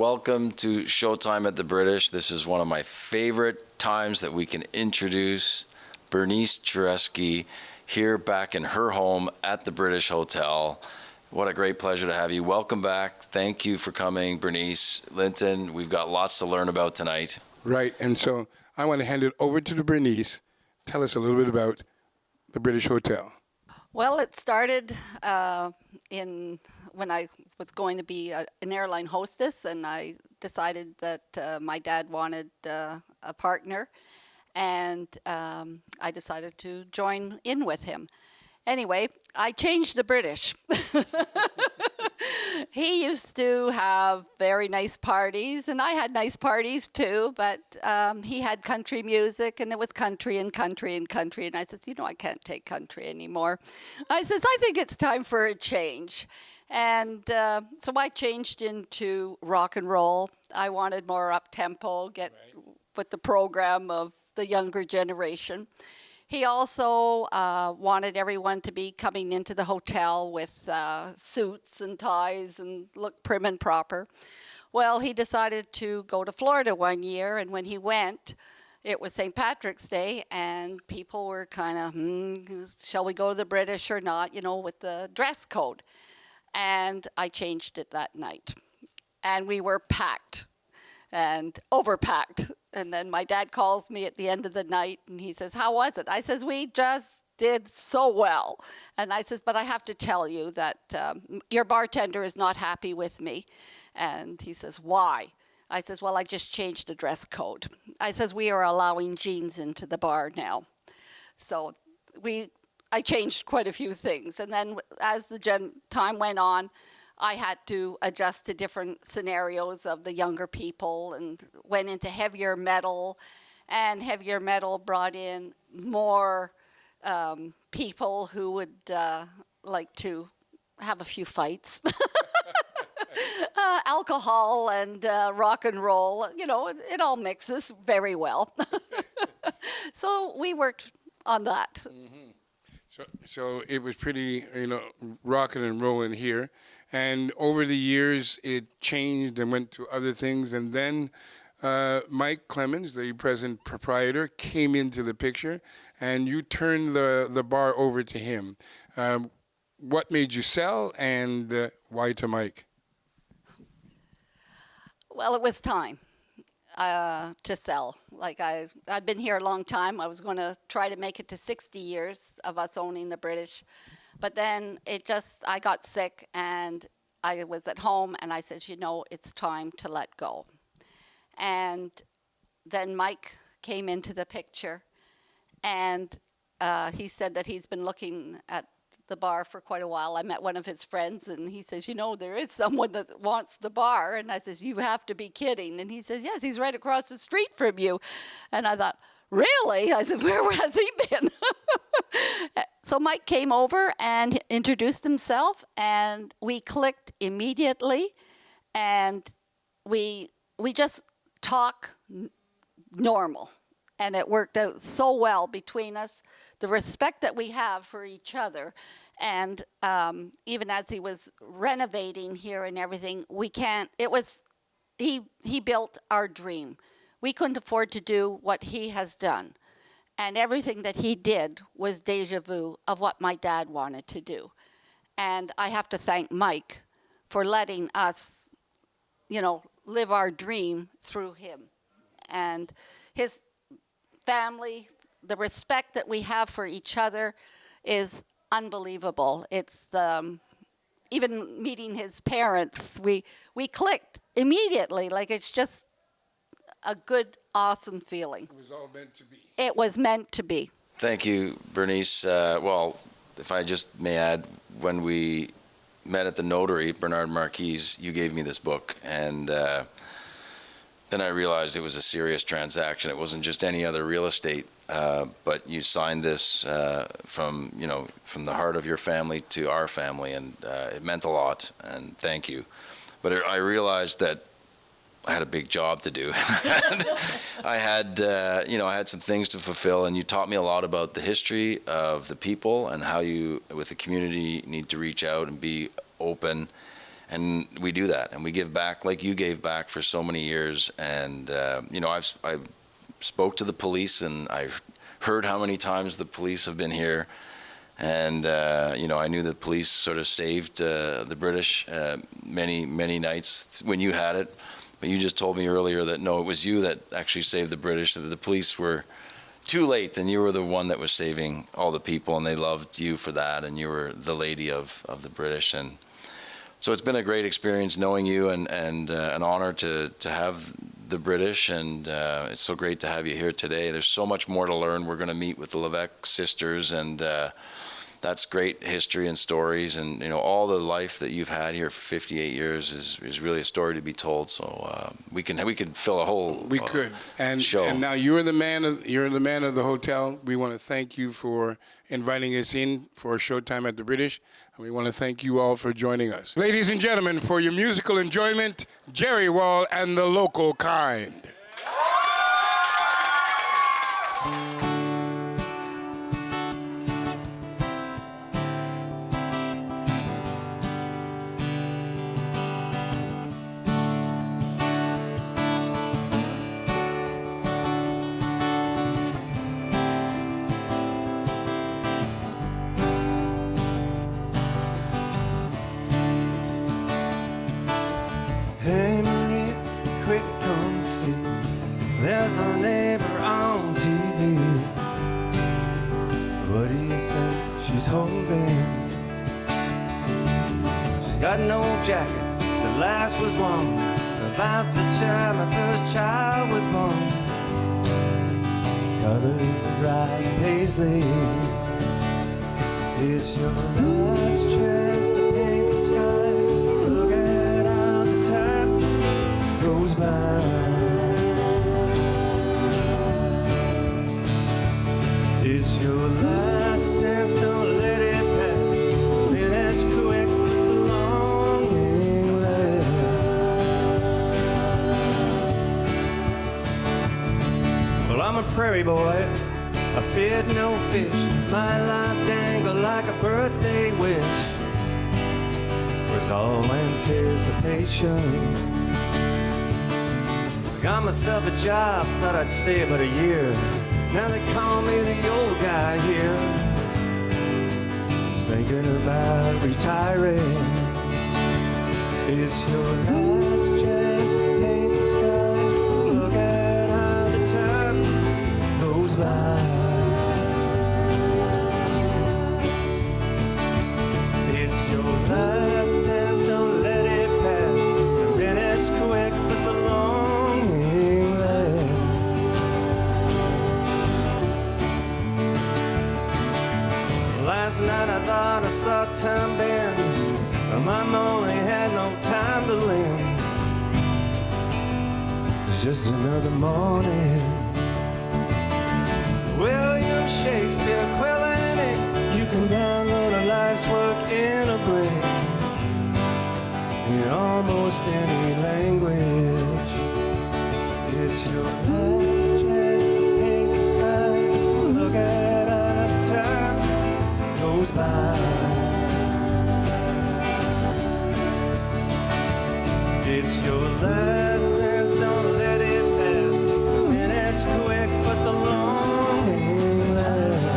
welcome to Showtime at the British. This is one of my favorite times that we can introduce Bernice Jureski here back in her home at the British Hotel. What a great pleasure to have you. Welcome back. Thank you for coming, Bernice. Linton, we've got lots to learn about tonight. Right, and so I want to hand it over to Bernice. Tell us a little bit about the British Hotel. Well, it started when I was going to be an airline hostess, and I decided that my dad wanted a partner, and I decided to join in with him. Anyway, I changed the British. He used to have very nice parties, and I had nice parties too, but he had country music, and it was country and country and country, and I said, I can't take country anymore. I says, I think it's time for a change. And so I changed into rock and roll. I wanted more up-tempo, get with the program of the younger generation. He also wanted everyone to be coming into the hotel with suits and ties and look prim and proper. Well, he decided to go to Florida one year, and when he went, it was St. Patrick's Day, and people were kind of, shall we go to the British or not, with the dress code. And I changed it that night. And we were packed and overpacked. And then my dad calls me at the end of the night, and he says, how was it? I says, we just did so well. And I says, but I have to tell you that your bartender is not happy with me. And he says, why? I says, well, I just changed the dress code. I says, we are allowing jeans into the bar now. So I changed quite a few things. And then as the time went on, I had to adjust to different scenarios of the younger people and went into heavier metal, and heavier metal brought in more people who would like to have a few fights. Alcohol and rock and roll, it all mixes very well. So we worked on that. Mm-hmm. So it was pretty, rocking and rolling here. And over the years, it changed and went to other things. And then Mike Clemens, the present proprietor, came into the picture, and you turned the bar over to him. What made you sell, and why to Mike? Well, it was time to sell. I've been here a long time. I was going to try to make it to 60 years of us owning the British. But then I got sick, and I was at home, and I said, it's time to let go. And then Mike came into the picture, and he said that he's been looking at the bar for quite a while. I met one of his friends, and he says, there is someone that wants the bar. And I says, you have to be kidding. And he says, yes, he's right across the street from you. And I thought, really? I said, where has he been? So Mike came over and introduced himself, and we clicked immediately, and we just talk normal, and it worked out so well between us. The respect that we have for each other, and even as he was renovating here and everything, he built our dream. We couldn't afford to do what he has done. And everything that he did was deja vu of what my dad wanted to do. And I have to thank Mike for letting us, live our dream through him. And his family, the respect that we have for each other is unbelievable. It's even meeting his parents, we clicked immediately. It's just a good, awesome feeling. It was all meant to be. It was meant to be. Thank you, Bernice. Well, if I just may add, when we met at the notary, Bernard Marquise, you gave me this book, and then I realized it was a serious transaction. It wasn't just any other real estate, but you signed this from the heart of your family to our family, and it meant a lot, and thank you. But I realized that I had a big job to do. I had some things to fulfill, and you taught me a lot about the history of the people and how you, with the community, need to reach out and be open And we do that, and we give back like you gave back for so many years. And I spoke to the police, and I've heard how many times the police have been here. And I knew the police sort of saved the British many nights when you had it. But you just told me earlier that no, it was you that actually saved the British. That the police were too late, and you were the one that was saving all the people, and they loved you for that. And you were the lady of the British. And so it's been a great experience knowing you, and an honor to have the British, and it's so great to have you here today. There's so much more to learn. We're going to meet with the Levesque sisters, and that's great history and stories, and all the life that you've had here for 58 years is really a story to be told. So we could fill a whole show. And now you're the man of the hotel. We want to thank you for inviting us in for Showtime at the British. And we want to thank you all for joining us. Ladies and gentlemen, for your musical enjoyment, Gerry Wall and the Local Kind. Hey Marie, quick come see. There's a neighbor on TV. What do you think she's holding? She's got an old jacket, the last was worn. About the time my first child was born. Colored bright paisley. It's your last chance to paint the sky. Look at how the time goes by. It's your last dance, don't let it pass. Minutes quick, the longing lasts. Well, I'm a prairie boy, I feared no fish. My life dangled like a birthday wish. Was all anticipation. I got myself a job, thought I'd stay about a year. Now they call me the old guy here. Thinking about retiring. It's your last chance to paint the sky. Look at how the time goes by. It's your last dance, don't let it pass. The minute's quick, but the longing lasts. Last night I thought I saw time bend, but my only had no time to lend. It's just another morning. William Shakespeare, quill and ink. You can download a life's work in a blink, in almost any language. It's your last chance to paint the sky. Look at how the time goes by. It's your last dance, don't let it pass. The minute's quick, but the longing lasts.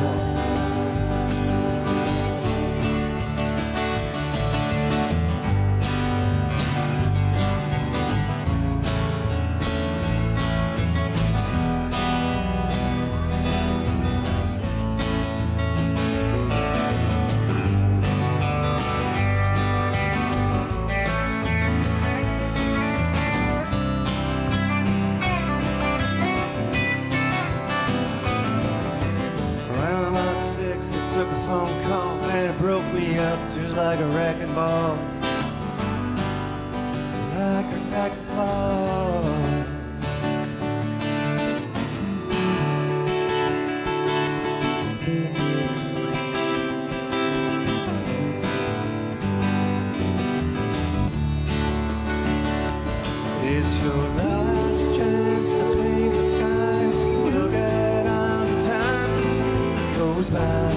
Around about 6, I took a phone call, and it broke me up just like a wrecking ball. Like a wrecking ball. It's your last chance to paint the sky. Look at how the time goes by.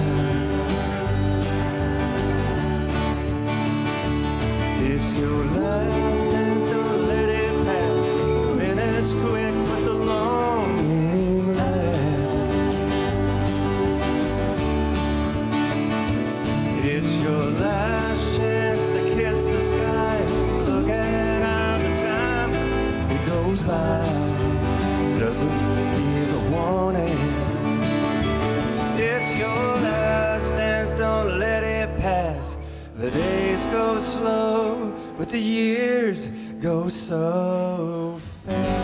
It's your last dance, don't let it pass. The minute's quick, but the longing lasts. It's your last chance to kiss the sky. Look at how the time it goes by. Doesn't give a warning. It's your last dance, don't let it pass. The days go slow, but the years go so fast.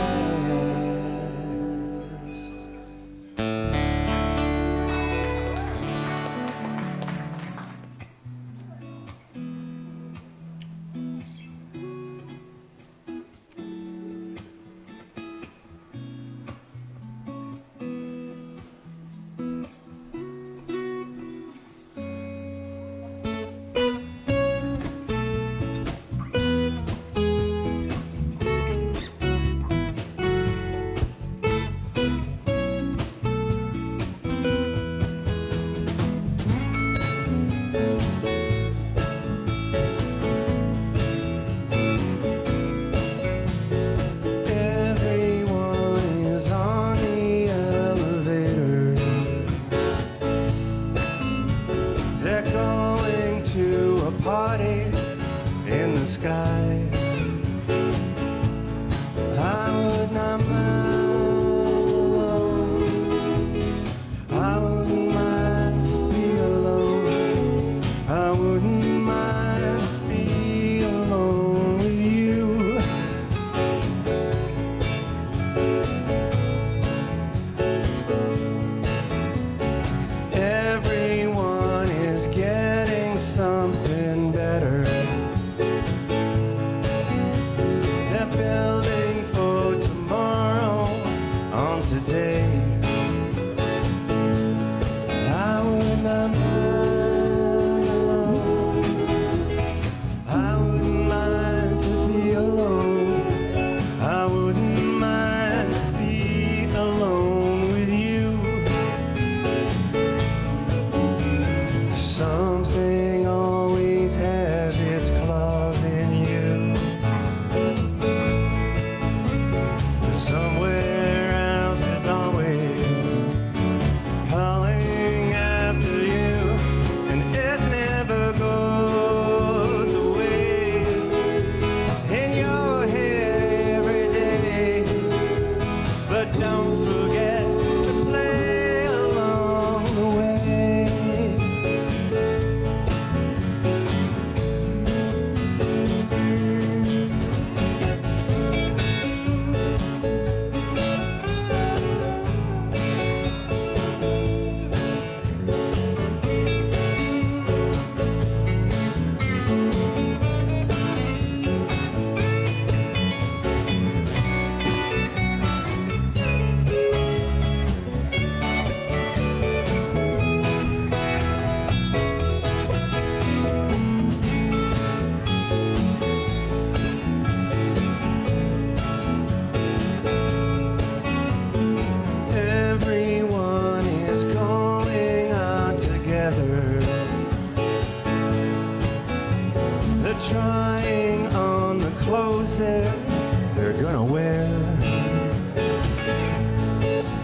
They're gonna wear.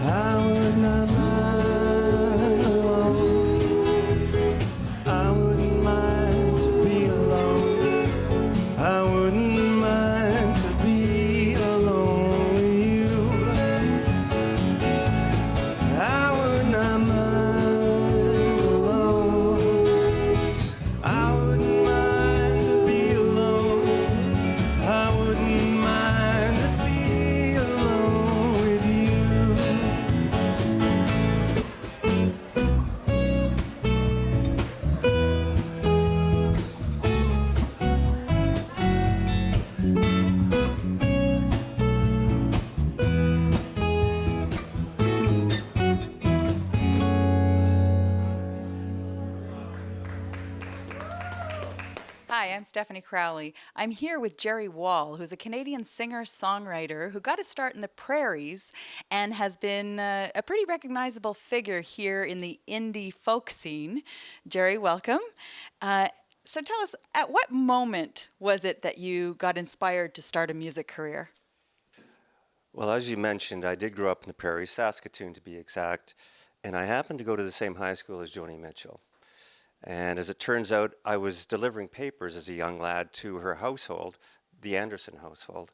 I would not mind alone. I wouldn't mind to be alone. I wouldn't mind to be alone with you. I would not mind alone. I wouldn't mind to be alone. I wouldn't mind to be alone with you. Hi, I'm Stephany Crowley. I'm here with Gerry Wall, who's a Canadian singer-songwriter who got his start in the prairies and has been a pretty recognizable figure here in the indie folk scene. Gerry, welcome. So tell us, at what moment was it that you got inspired to start a music career? Well, as you mentioned, I did grow up in the prairies, Saskatoon to be exact, and I happened to go to the same high school as Joni Mitchell. And as it turns out, I was delivering papers as a young lad to her household, the Anderson household.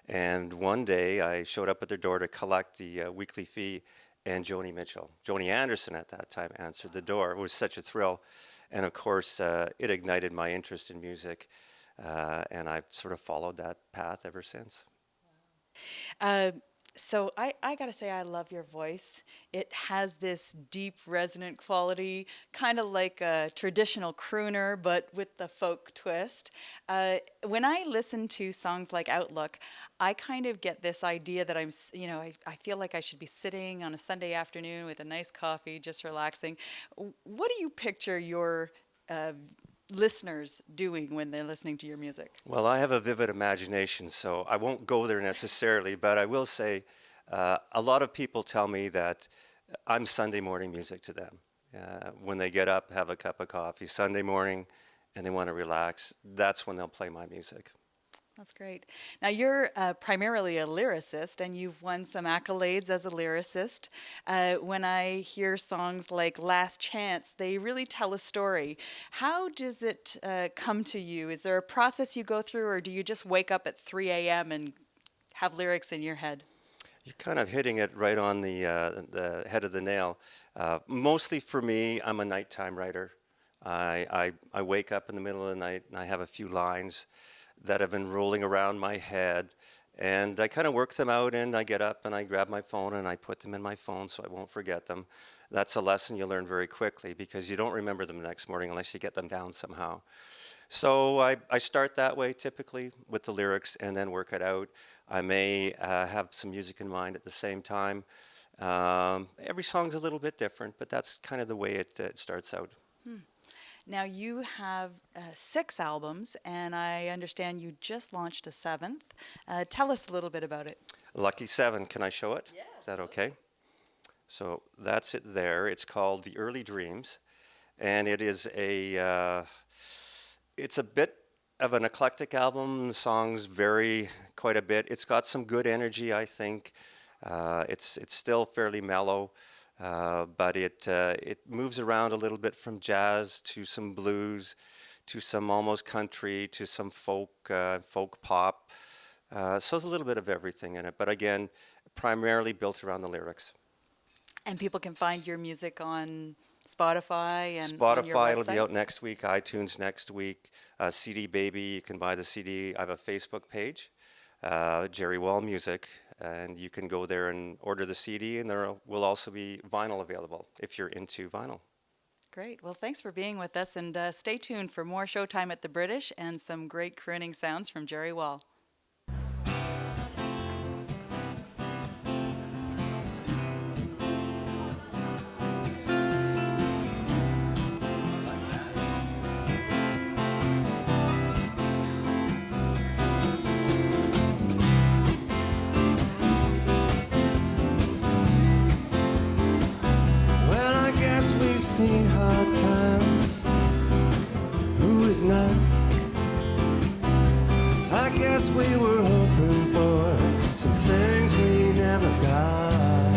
And one day I showed up at their door to collect the weekly fee, and Joni Mitchell, Joni Anderson at that time, answered the door. It was such a thrill. And of course, it ignited my interest in music, and I've sort of followed that path ever since. So I gotta say, I love your voice. It has this deep, resonant quality, kind of like a traditional crooner, but with the folk twist. When I listen to songs like Outlook, I kind of get this idea that I feel like I should be sitting on a Sunday afternoon with a nice coffee, just relaxing. What do you picture your listeners doing when they're listening to your music? Well, I have a vivid imagination, so I won't go there necessarily, but I will say a lot of people tell me that I'm Sunday morning music to them. When they get up, have a cup of coffee, Sunday morning, and they want to relax, that's when they'll play my music. That's great. Now, you're primarily a lyricist, and you've won some accolades as a lyricist. When I hear songs like Last Chance, they really tell a story. How does it come to you? Is there a process you go through, or do you just wake up at 3 a.m. and have lyrics in your head? You're kind of hitting it right on the head of the nail. Mostly for me, I'm a nighttime writer. I wake up in the middle of the night, and I have a few lines that have been rolling around my head, and I kind of work them out, and I get up and I grab my phone and I put them in my phone so I won't forget them. That's a lesson you learn very quickly, because you don't remember them the next morning unless you get them down somehow. So I start that way typically with the lyrics and then work it out. I may have some music in mind at the same time. Every song's a little bit different, but that's kind of the way it starts out. Now, you have 6 albums, and I understand you just launched a 7th. Tell us a little bit about it. Lucky 7, can I show it? Yeah. Is that okay? So that's it there. It's called The Early Dreams, and it is it's a bit of an eclectic album. The songs vary quite a bit. It's got some good energy, I think. It's still fairly mellow. But it moves around a little bit from jazz to some blues, to some almost country, to some folk pop. So there's a little bit of everything in it. But again, primarily built around the lyrics. And people can find your music on Spotify and on your Spotify, website? it'll be out next week. iTunes next week. CD Baby, you can buy the CD. I have a Facebook page, Gerry Wall Music. And you can go there and order the CD, and there will also be vinyl available if you're into vinyl. Great. Well, thanks for being with us, and stay tuned for more Showtime at the British and some great crooning sounds from Gerry Wall. We've seen hard times. Who is not? I guess we were hoping for some things we never got.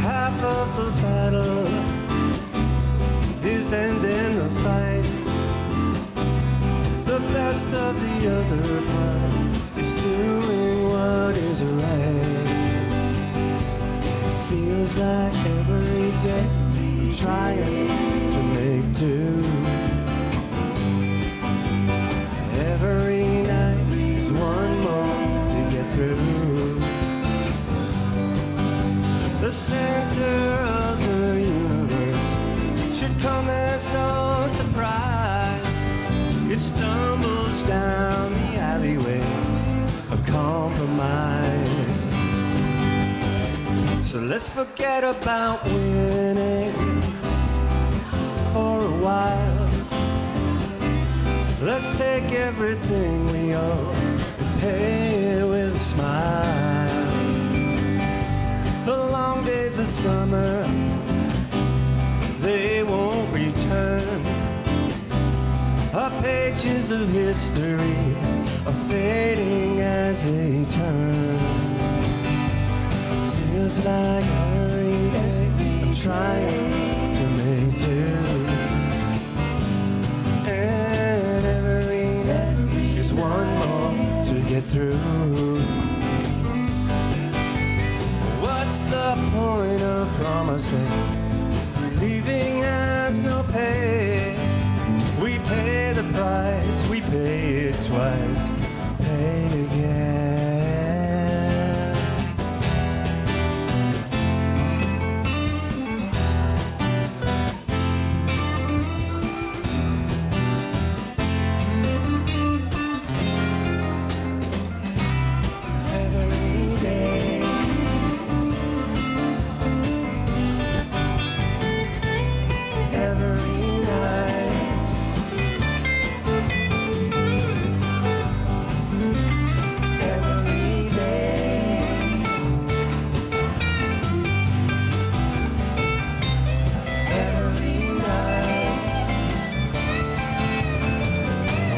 Half of the battle is ending the fight. The best of the other part is doing what is right. Feels like every day trying to make do. Every night is one more to get through. The center of the universe should come as no surprise. It stumbles down the alleyway of compromise. So let's forget about winning for a while. Let's take everything we owe and pay it with a smile. The long days of summer, they won't return. pages of history are fading as they turn. Feels like every day I'm trying to make do, and every day is one more to get through. What's the point of promising? Believing has no pay. We pay the price, we pay it twice, pay again. Every day, every night, every day, every night.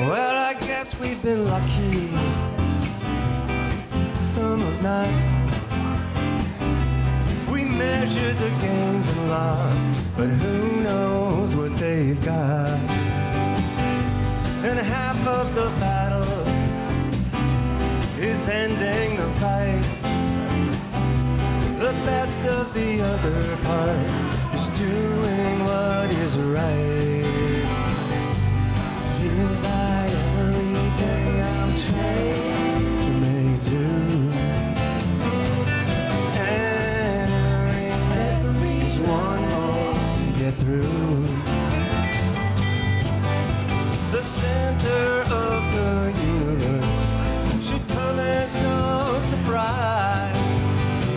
Well, I guess we've been lucky some of night. We measure the gains and loss, but who knows what they've got. And half of the battle is ending the fight. The best of the other part is doing what is right. Feels like every day I'm trying to make do, and every is one more to get through. The center of the universe should come as no surprise.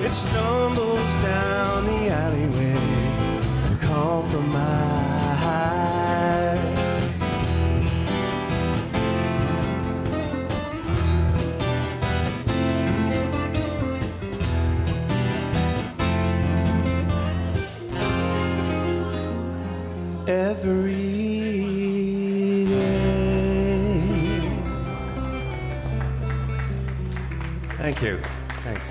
It stumbles down the alleyway of compromise. Every day. Thank you. Thanks.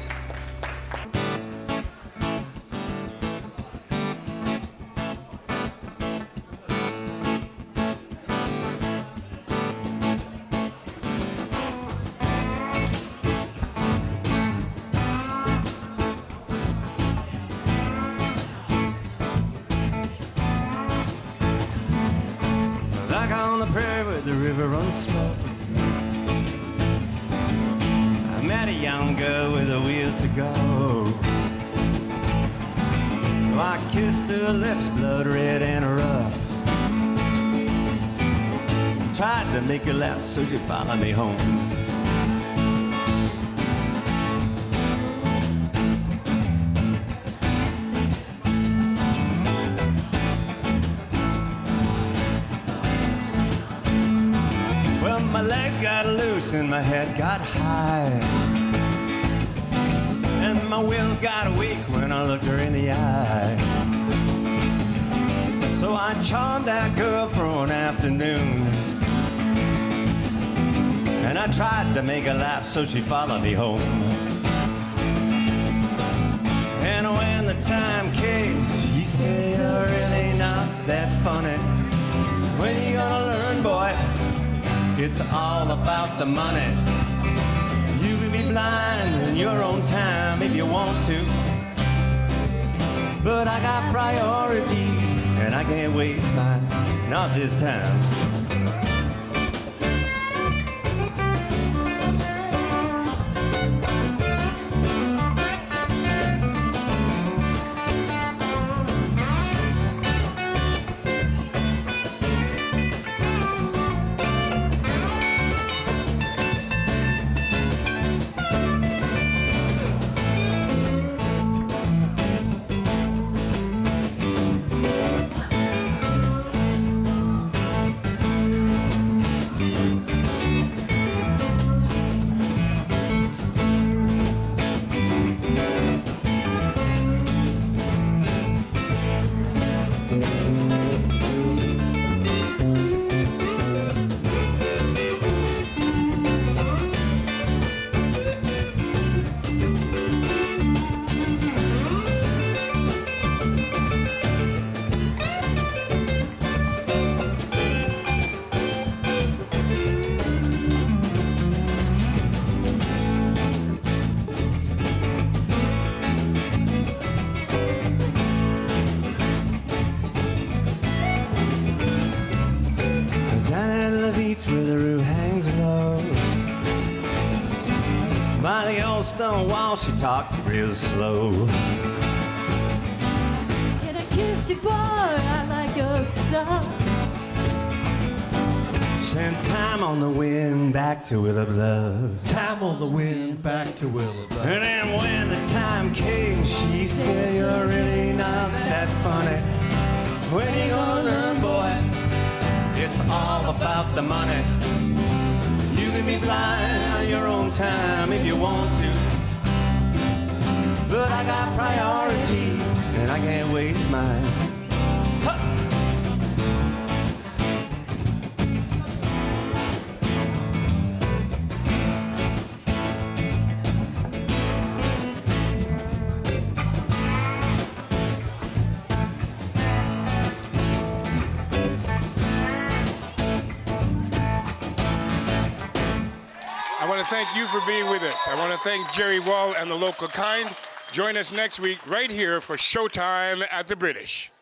Like on the prairie where the river runs slow, I met a young girl with the wheels to go. I kissed her lips, blood red and rough. Tried to make her laugh so she'd follow me home. Well, my leg got loose and my head got high, and my will got weak when I looked her in the eye. So I charmed that girl for an afternoon, and I tried to make her laugh so she'd follow me home. And when the time came, she said, "You're really not that funny. When you gonna learn, boy? It's all about the money. You can be blind in your own time if you want to, but I got priorities and I can't waste mine, not this time." and Levitte's where the roof hangs low. By the old stone wall, she talked real slow. Can I kiss you, boy? I like your stuff. Sent time on the wind back to Willow Bluff. Time on the wind back to Willow Bluff. And then when the time came, she said, you're really not that funny. When you gonna learn, boy? It's all about the money. You can be blind on your own time if you want to. But I got priorities and I can't waste mine. Huh. I want to thank you for being with us. I want to thank Gerry Wall and the Local Kind. Join us next week right here for Showtime at the British.